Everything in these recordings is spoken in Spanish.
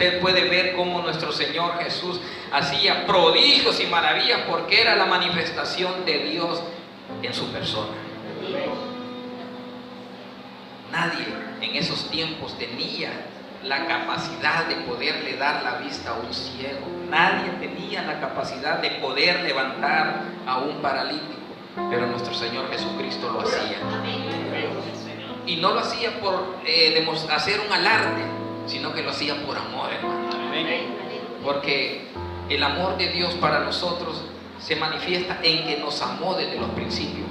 usted puede ver cómo nuestro Señor Jesús hacía prodigios y maravillas, porque era la manifestación de Dios en su persona. Nadie en esos tiempos tenía la capacidad de poderle dar la vista a un ciego. Nadie tenía la capacidad de poder levantar a un paralítico, pero nuestro Señor Jesucristo lo hacía. Y no lo hacía por hacer un alarde, sino que lo hacía por amor, hermano. Porque el amor de Dios para nosotros se manifiesta en que nos amó desde los principios.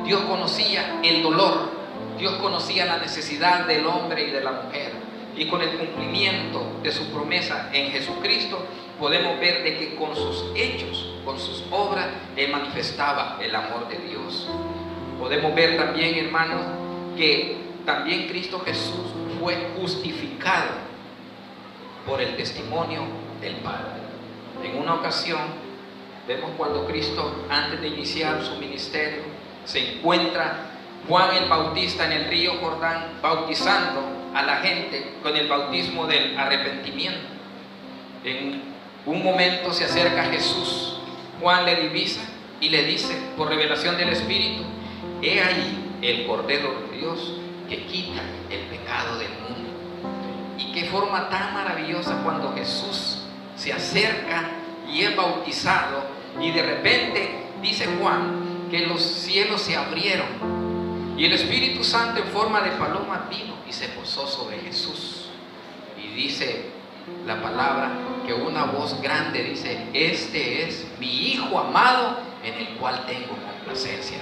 Dios conocía el dolor, Dios conocía la necesidad del hombre y de la mujer, y con el cumplimiento de su promesa en Jesucristo podemos ver de que con sus hechos, con sus obras, Él manifestaba el amor de Dios. Podemos ver también, hermanos, que también Cristo Jesús fue justificado por el testimonio del Padre. En una ocasión vemos cuando Cristo, antes de iniciar su ministerio, se encuentra Juan el Bautista en el río Jordán bautizando a la gente con el bautismo del arrepentimiento. En un momento se acerca Jesús, Juan le divisa y le dice por revelación del Espíritu: he ahí el Cordero de Dios que quita el pecado del mundo. Y qué forma tan maravillosa cuando Jesús se acerca y es bautizado, y de repente dice Juan que los cielos se abrieron y el Espíritu Santo en forma de paloma vino y se posó sobre Jesús. Y dice la palabra que una voz grande dice: este es mi Hijo amado en el cual tengo complacencia.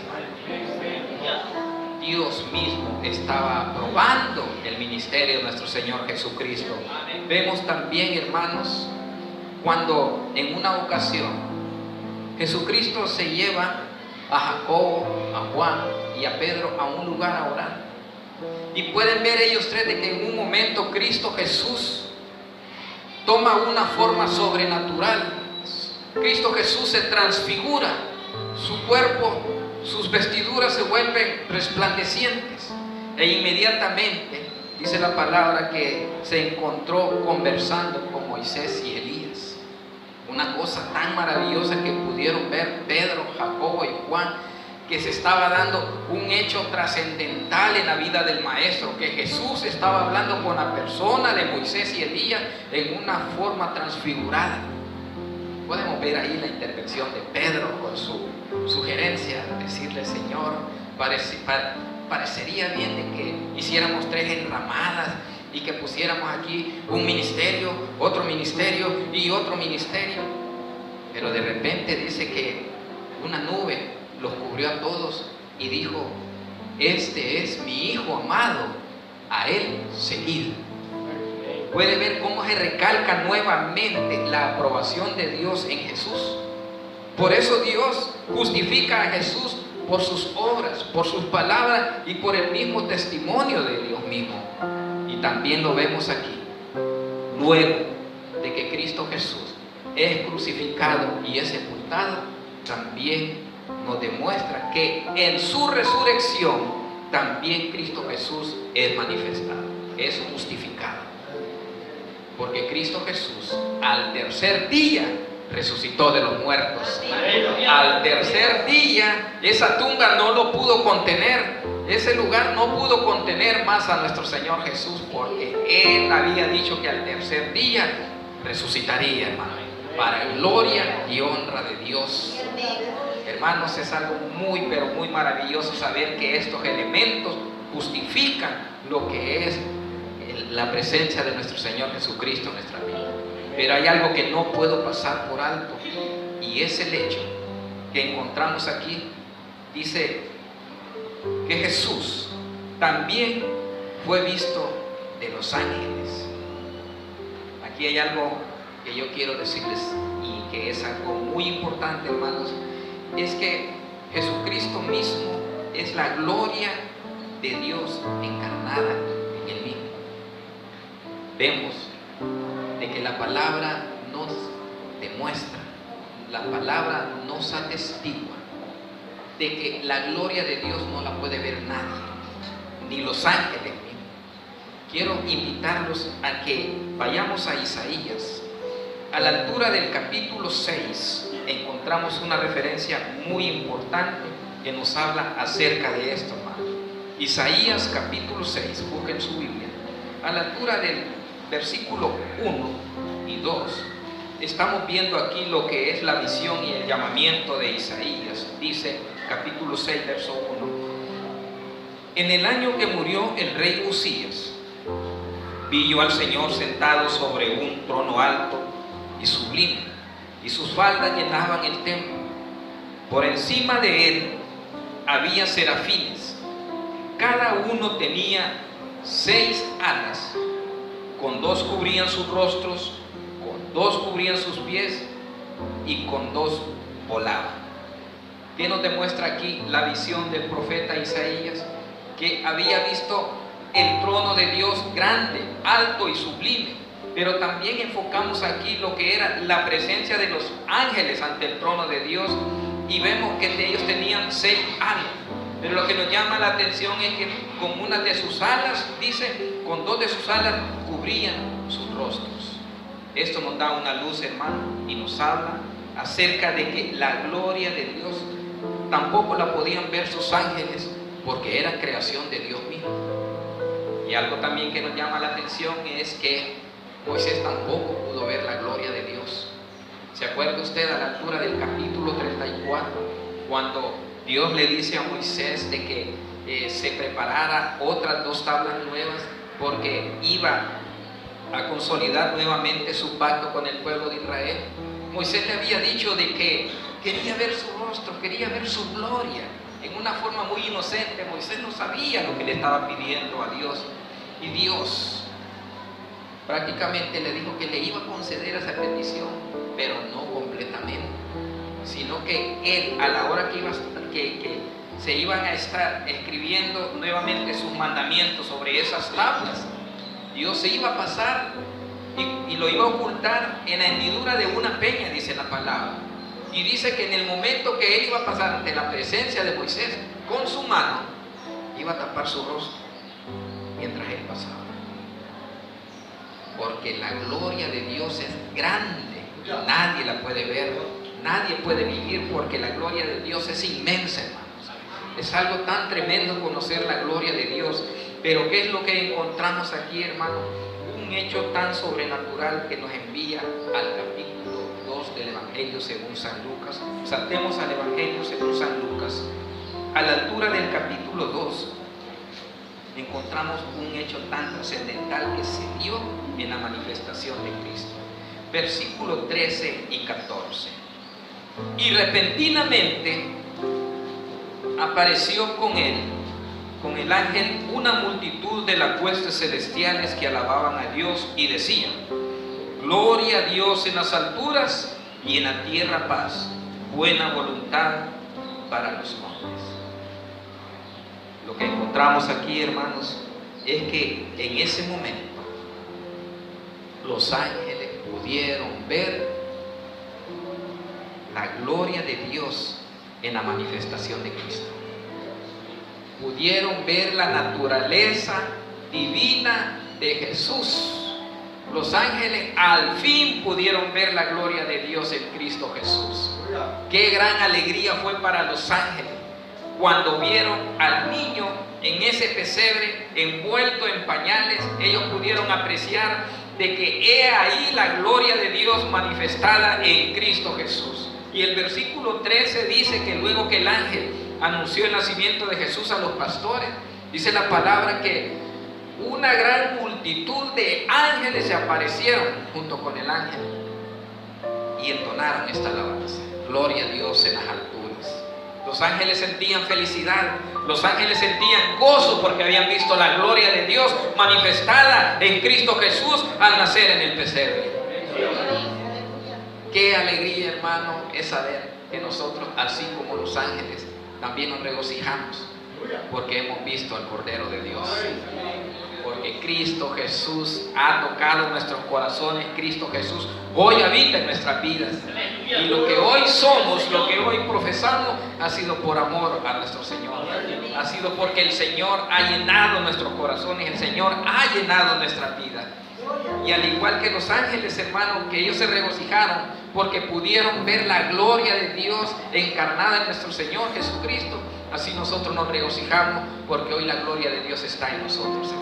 Dios mismo estaba aprobando el ministerio de nuestro Señor Jesucristo. Vemos también, hermanos, cuando en una ocasión Jesucristo se lleva a Jacobo, a Juan y a Pedro a un lugar a orar, y pueden ver ellos tres de que en un momento Cristo Jesús toma una forma sobrenatural. Cristo Jesús se transfigura, su cuerpo, sus vestiduras se vuelven resplandecientes, e inmediatamente dice la palabra que se encontró conversando con Moisés y Elías. Una cosa tan maravillosa que pudieron ver Pedro, Jacobo y Juan, que se estaba dando un hecho trascendental en la vida del Maestro, que Jesús estaba hablando con la persona de Moisés y Elías en una forma transfigurada. Podemos ver ahí la intervención de Pedro con su sugerencia, decirle: Señor, parecería bien de que hiciéramos 3 enramadas y que pusiéramos aquí un ministerio, otro ministerio y otro ministerio. Pero de repente dice que una nube los cubrió a todos y dijo: este es mi Hijo amado, a Él seguid. Puede ver cómo se recalca nuevamente la aprobación de Dios en Jesús. Por eso Dios justifica a Jesús por sus obras, por sus palabras y por el mismo testimonio de Dios mismo. Y también lo vemos aquí. Luego de que Cristo Jesús es crucificado y es sepultado, también nos demuestra que en su resurrección también Cristo Jesús es manifestado, es justificado. Porque Cristo Jesús al tercer día resucitó de los muertos. Al tercer día esa tumba no lo pudo contener, ese lugar no pudo contener más a nuestro Señor Jesús, porque Él había dicho que al tercer día resucitaría, hermano, para gloria y honra de Dios. Hermanos, es algo muy pero muy maravilloso saber que estos elementos justifican lo que es la presencia de nuestro Señor Jesucristo en nuestra vida. Pero hay algo que no puedo pasar por alto, y es el hecho que encontramos aquí. Dice que Jesús también fue visto de los ángeles. Aquí hay algo que yo quiero decirles y que es algo muy importante, hermanos. Es que Jesucristo mismo es la gloria de Dios encarnada en Él mismo. Vemos de que la palabra nos demuestra, la palabra nos atestigua de que la gloria de Dios no la puede ver nadie, ni los ángeles mismos. quiero invitarlos a que vayamos a Isaías. A la altura del capítulo 6 encontramos una referencia muy importante que nos habla acerca de esto, hermano. Isaías capítulo 6, busquen su Biblia. A la altura del versículo 1 y 2, estamos viendo aquí lo que es la visión y el llamamiento de Isaías. Dice capítulo 6, verso 1: en el año que murió el rey Usías, vi yo al Señor sentado sobre un trono alto y sublime, y sus faldas llenaban el templo. Por encima de él había serafines, cada uno tenía 6 alas, con 2 cubrían sus rostros, con 2 cubrían sus pies y con 2 volaban. ¿Qué nos demuestra aquí la visión del profeta Isaías? Que había visto el trono de Dios grande, alto y sublime. Pero también enfocamos aquí lo que era la presencia de los ángeles ante el trono de Dios, y vemos que ellos tenían 6 alas. Pero lo que nos llama la atención es que con una de sus alas, dice, con 2 de sus alas cubrían sus rostros. Esto nos da una luz, hermano, y nos habla acerca de que la gloria de Dios tampoco la podían ver sus ángeles, porque era creación de Dios mismo. Y algo también que nos llama la atención es que Moisés tampoco pudo ver la gloria de Dios. ¿Se acuerda usted a la altura del capítulo 34, cuando Dios le dice a Moisés de que se preparara otras 2 tablas nuevas, porque iba a consolidar nuevamente su pacto con el pueblo de Israel? Moisés le había dicho de que quería ver su rostro, quería ver su gloria. En una forma muy inocente, Moisés no sabía lo que le estaba pidiendo a Dios, y Dios prácticamente le dijo que le iba a conceder esa petición, pero no completamente, sino que él, a la hora que se iban a estar escribiendo nuevamente sus mandamientos sobre esas tablas, Dios se iba a pasar y lo iba a ocultar en la hendidura de una peña, dice la palabra. Y dice que en el momento que él iba a pasar ante la presencia de Moisés, con su mano iba a tapar su rostro mientras él pasaba. Porque la gloria de Dios es grande, nadie la puede ver, nadie puede vivir, porque la gloria de Dios es inmensa, hermanos. Es algo tan tremendo conocer la gloria de Dios. Pero ¿qué es lo que encontramos aquí, hermano? Un hecho tan sobrenatural que nos envía al capítulo 2 del Evangelio según San Lucas. Saltemos al Evangelio según San Lucas. A la altura del capítulo 2 encontramos un hecho tan trascendental que se dio en la manifestación de Cristo. Versículos 13 y 14. Y repentinamente apareció con él, con el ángel, una multitud de las huestes celestiales que alababan a Dios y decían: gloria a Dios en las alturas y en la tierra paz, buena voluntad para los hombres. Lo que encontramos aquí, hermanos, es que en ese momento los ángeles pudieron ver la gloria de Dios en la manifestación de Cristo. Pudieron ver la naturaleza divina de Jesús. Los ángeles al fin pudieron ver la gloria de Dios en Cristo Jesús. Qué gran alegría fue para los ángeles cuando vieron al niño en ese pesebre envuelto en pañales. Ellos pudieron apreciar de que he ahí la gloria de Dios manifestada en Cristo Jesús. Y el versículo 13 dice que luego que el ángel anunció el nacimiento de Jesús a los pastores, dice la palabra que una gran multitud de ángeles se aparecieron junto con el ángel y entonaron esta alabanza: gloria a Dios en las alturas. Los ángeles sentían felicidad, los ángeles sentían gozo porque habían visto la gloria de Dios manifestada en Cristo Jesús al nacer en el pesebre. Qué alegría, hermano, es saber que nosotros, así como los ángeles, también nos regocijamos porque hemos visto al Cordero de Dios, porque Cristo Jesús ha tocado nuestros corazones. Cristo Jesús hoy habita en nuestras vidas, y lo que hoy somos, lo que hoy profesamos, ha sido por amor a nuestro Señor, ha sido porque el Señor ha llenado nuestros corazones, el Señor ha llenado nuestra vida. Y al igual que los ángeles, hermanos, que ellos se regocijaron porque pudieron ver la gloria de Dios encarnada en nuestro Señor Jesucristo, así nosotros nos regocijamos porque hoy la gloria de Dios está en nosotros.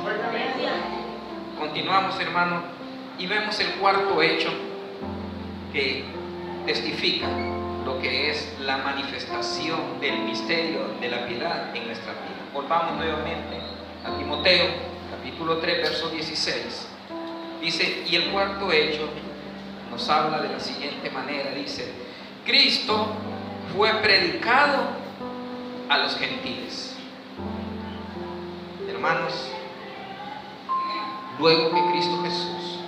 Continuamos, hermano, y vemos el cuarto hecho que testifica lo que es la manifestación del misterio de la piedad en nuestra vida. Volvamos nuevamente a Timoteo, capítulo 3, verso 16. Dice, y el cuarto hecho nos habla de la siguiente manera, dice: Cristo fue predicado a los gentiles. Hermanos, luego que Cristo Jesús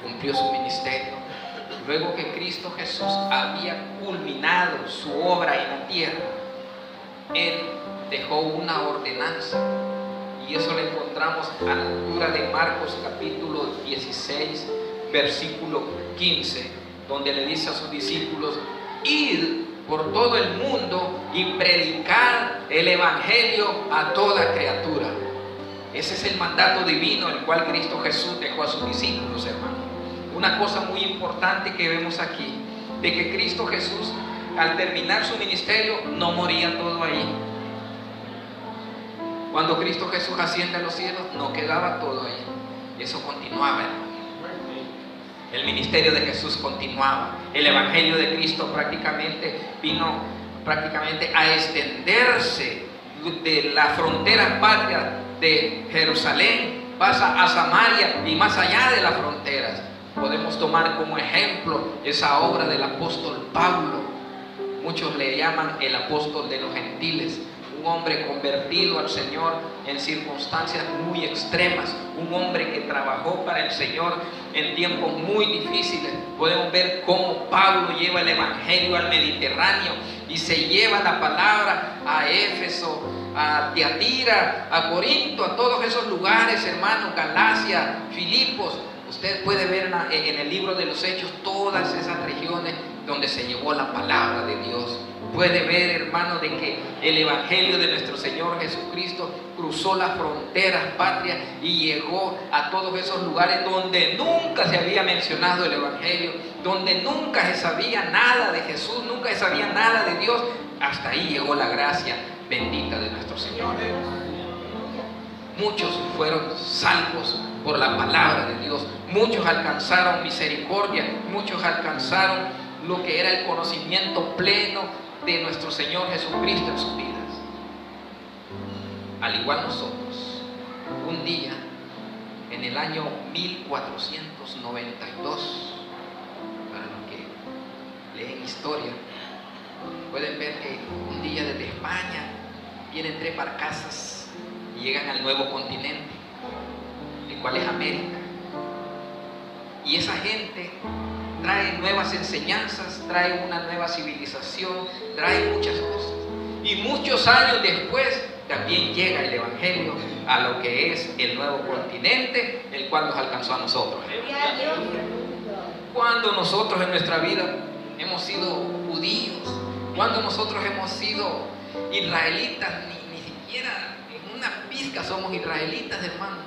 cumplió su ministerio, luego que Cristo Jesús había culminado su obra en la tierra, Él dejó una ordenanza, y eso lo encontramos a la altura de Marcos capítulo 16, versículo 15, donde le dice a sus discípulos: id por todo el mundo y predicar el evangelio a toda criatura. Ese es el mandato divino el cual Cristo Jesús dejó a sus discípulos, hermanos. Una cosa muy importante que vemos aquí, de que Cristo Jesús, al terminar su ministerio, no moría todo ahí. Cuando Cristo Jesús asciende a los cielos, no quedaba todo ahí. Eso continuaba, hermano. El ministerio de Jesús continuaba. El evangelio de Cristo vino a extenderse de la frontera patria de Jerusalén, pasa a Samaria y más allá de las fronteras. Podemos tomar como ejemplo esa obra del apóstol Pablo. Muchos le llaman el apóstol de los gentiles. Un hombre convertido al Señor en circunstancias muy extremas, un hombre que trabajó para el Señor en tiempos muy difíciles. Podemos ver cómo Pablo lleva el evangelio al Mediterráneo y se lleva la palabra a Éfeso, a Tiatira, a Corinto, a todos esos lugares, hermanos, Galacia, Filipos. Usted puede ver en el libro de los Hechos todas esas regiones donde se llevó la palabra de Dios. Puede ver, hermano, de que el evangelio de nuestro Señor Jesucristo cruzó las fronteras patrias y llegó a todos esos lugares donde nunca se había mencionado el evangelio, donde nunca se sabía nada de Jesús, nunca se sabía nada de Dios. Hasta ahí llegó la gracia bendita de nuestro Señor. Muchos fueron salvos por la palabra de Dios, muchos alcanzaron misericordia, muchos alcanzaron lo que era el conocimiento pleno de nuestro Señor Jesucristo en sus vidas. Al igual nosotros, un día en el año 1492, para los que leen historia, pueden ver que un día desde España vienen 3 barcazas y llegan al nuevo continente, el cual es América. Y esa gente trae nuevas enseñanzas, trae una nueva civilización, trae muchas cosas. Y muchos años después también llega el evangelio a lo que es el nuevo continente, el cual nos alcanzó a nosotros. Cuando nosotros en nuestra vida hemos sido judíos, cuando nosotros hemos sido israelitas, ni siquiera en una pizca somos israelitas, hermano.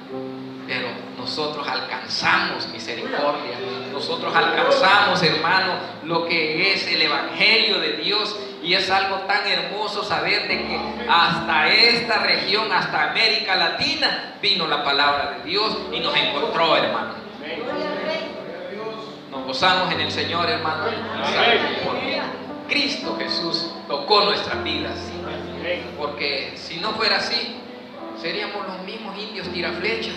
Pero nosotros alcanzamos misericordia, nosotros alcanzamos, hermano, lo que es el evangelio de Dios. Y es algo tan hermoso saber de que hasta esta región, hasta América Latina, vino la palabra de Dios y nos encontró, hermano. Nos gozamos en el Señor, hermano, porque Cristo Jesús tocó nuestras vidas. Porque si no fuera así, seríamos los mismos indios tiraflechas.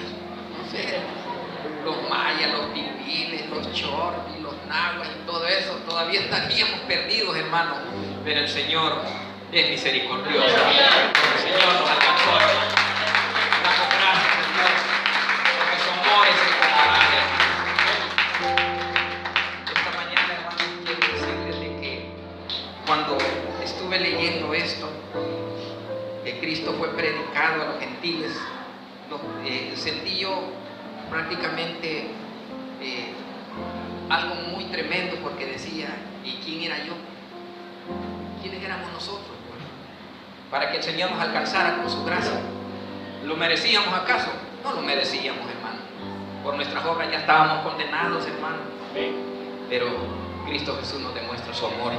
Los mayas, los pipiles, los chortis, los nahuas y todo eso, todavía estaríamos perdidos, hermano. Pero el Señor es misericordioso. El Señor nos alcanzó, hermano. Damos gracias, Señor, porque su amor es incomparable. Esta mañana, hermano, quiero decirles de que cuando estuve leyendo esto, que Cristo fue predicado a los gentiles, sentí yo prácticamente algo muy tremendo, porque decía, ¿y quién era yo? ¿Quiénes éramos nosotros, pues, para que el Señor nos alcanzara con su gracia? ¿Lo merecíamos acaso? No lo merecíamos, hermano. Por nuestras obras ya estábamos condenados, hermano. Pero Cristo Jesús nos demuestra su amor.